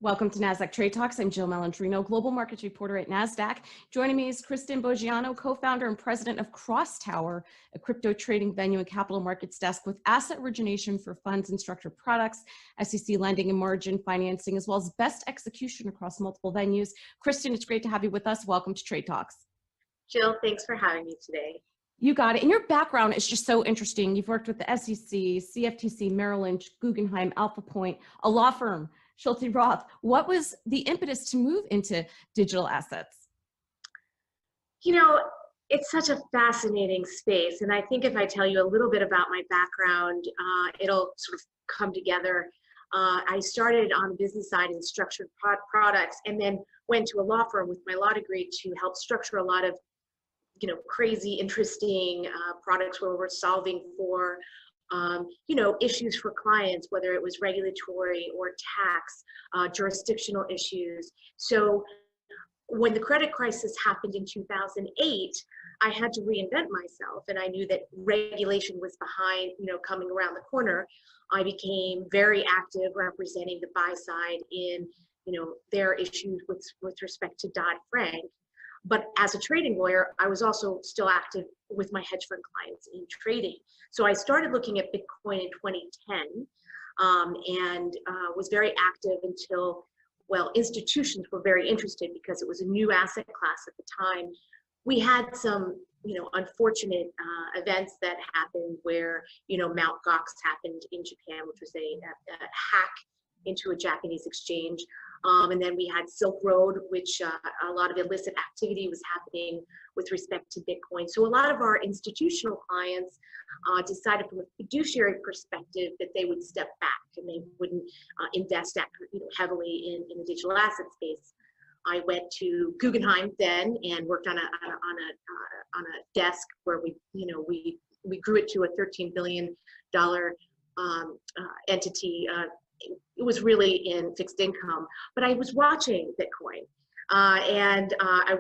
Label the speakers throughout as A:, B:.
A: Welcome to Nasdaq Trade Talks. I'm Jill Malandrino, Global Markets Reporter at Nasdaq. Joining me is Kristin Boggiano, co-founder and president of CrossTower, a crypto trading venue and capital markets desk with asset origination for funds and structured products, SEC lending and margin financing, as well as best execution across multiple venues. Kristin, it's great to have you with us. Welcome to Trade Talks.
B: Jill, thanks for having me today.
A: You got it. And your background is just so interesting. You've worked with the SEC, CFTC, Merrill Lynch, Guggenheim, Alpha Point, a law firm, Schulte Roth. What was the impetus to move into digital assets?
B: You know, it's such a fascinating space. And I think if I tell you a little bit about my background, it'll sort of come together. I started on the business side in structured products and then went to a law firm with my law degree to help structure a lot of crazy, interesting products where we're solving for, issues for clients, whether it was regulatory or tax, jurisdictional issues. So when the credit crisis happened in 2008, I had to reinvent myself, and I knew that regulation was coming around the corner. I became very active representing the buy side in, their issues with respect to Dodd-Frank. But as a trading lawyer, I was also still active with my hedge fund clients in trading. So I started looking at Bitcoin in 2010 and was very active until, institutions were very interested because it was a new asset class at the time. We had some, unfortunate events that happened where, Mt. Gox happened in Japan, which was a hack into a Japanese exchange. And then we had Silk Road, which a lot of illicit activity was happening with respect to Bitcoin. So a lot of our institutional clients decided from a fiduciary perspective that they would step back and they wouldn't invest heavily in the digital asset space. I went to Guggenheim then and worked on a desk where we grew it to a $13 billion entity. It was really in fixed income, but I was watching Bitcoin. And I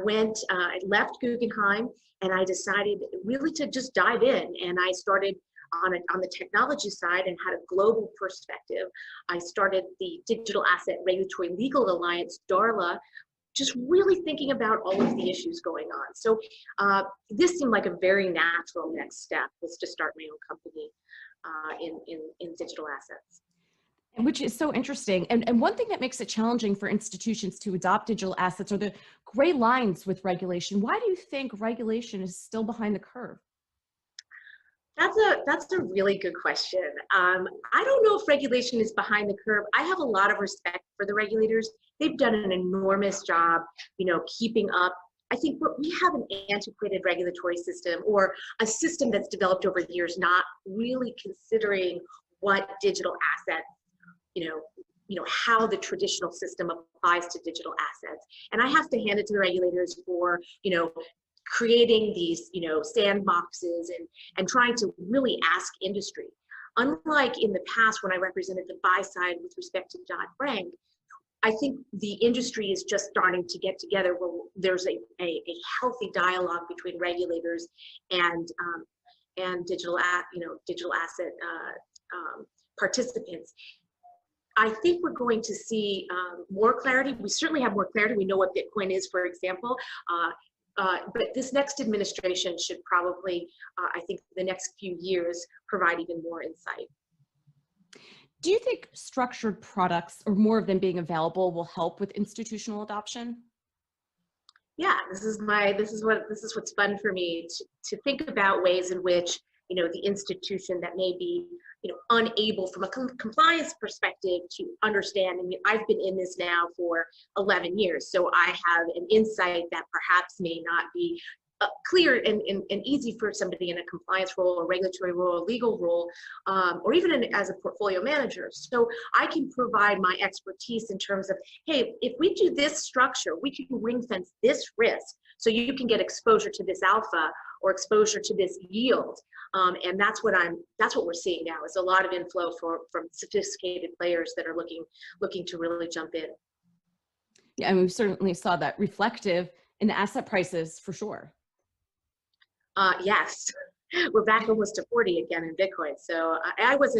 B: left Guggenheim and I decided really to just dive in. And I started on the technology side and had a global perspective. I started the Digital Asset Regulatory Legal Alliance, DARLA, just really thinking about all of the issues going on. So this seemed like a very natural next step, was to start my own company in digital assets.
A: Which is so interesting. And one thing that makes it challenging for institutions to adopt digital assets are the gray lines with regulation. Why do you think regulation is still behind the curve?
B: That's a really good question. I don't know if regulation is behind the curve. I have a lot of respect for the regulators. They've done an enormous job, keeping up. I think we have an antiquated regulatory system, or a system that's developed over years, not really considering what digital assets, how the traditional system applies to digital assets. And I have to hand it to the regulators for, creating these, sandboxes and trying to really ask industry. Unlike in the past when I represented the buy side with respect to Dodd-Frank, I think the industry is just starting to get together where there's a healthy dialogue between regulators and digital asset participants. I think we're going to see more clarity. We certainly have more clarity. We know what Bitcoin is, for example. But this next administration should probably, I think, the next few years provide even more insight.
A: Do you think structured products, or more of them being available, will help with institutional adoption?
B: Yeah, this is what's fun for me to think about ways in which the institution that may be unable from a compliance perspective to understand. I mean, I've been in this now for 11 years, so I have an insight that perhaps may not be clear and easy for somebody in a compliance role, or regulatory role, or legal role, or even as a portfolio manager. So I can provide my expertise in terms of, hey, if we do this structure, we can ring fence this risk, so you can get exposure to this alpha or exposure to this yield. And that's what we're seeing now, is a lot of inflow from sophisticated players that are looking to really jump in.
A: Yeah, and we certainly saw that reflective in the asset prices for sure.
B: Yes, we're back almost to 40 again in Bitcoin. So I was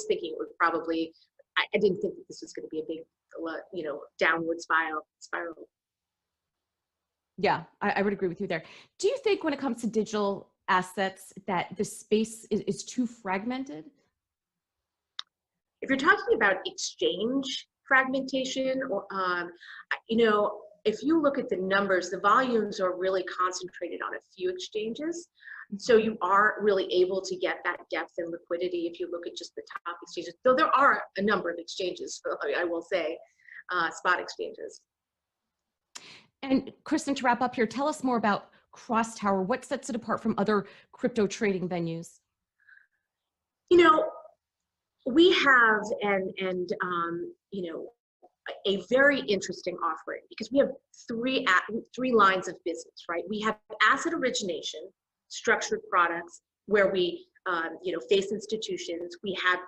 B: thinking it would probably I didn't think that this was going to be a big, downward spiral.
A: Yeah, I would agree with you there. Do you think when it comes to digital assets that the space is too fragmented?
B: If you're talking about exchange fragmentation, or if you look at the numbers, the volumes are really concentrated on a few exchanges. So you are really able to get that depth and liquidity if you look at just the top exchanges. Though there are a number of exchanges, I will say, spot exchanges.
A: And Kristin, to wrap up here, tell us more about CrossTower. What sets it apart from other crypto trading venues?
B: We have a very interesting offering because we have three lines of business, right? We have asset origination, structured products where we face institutions. We have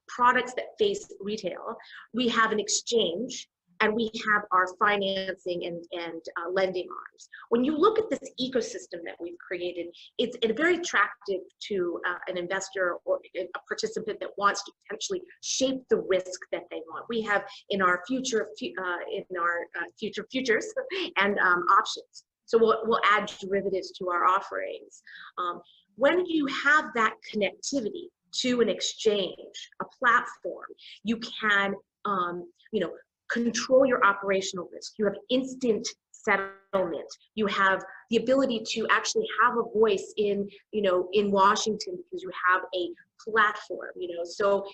B: products that face retail. We have an exchange, and we have our financing and lending arms. When you look at this ecosystem that we've created, it's very attractive to an investor or a participant that wants to potentially shape the risk that they want. We have in our future futures and options. So we'll add derivatives to our offerings. When you have that connectivity to an exchange, a platform, you can control your operational risk. You have instant settlement. You have the ability to actually have a voice in Washington because you have a platform. So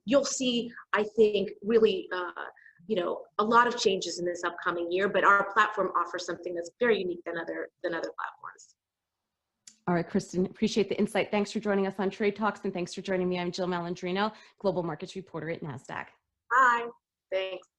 B: you'll see, I think, really, a lot of changes in this upcoming year. But our platform offers something that's very unique than other platforms.
A: All right, Kristin, appreciate the insight. Thanks for joining us on Trade Talks, and thanks for joining me. I'm Jill Malandrino, Global Markets Reporter at Nasdaq.
B: Bye. Thanks.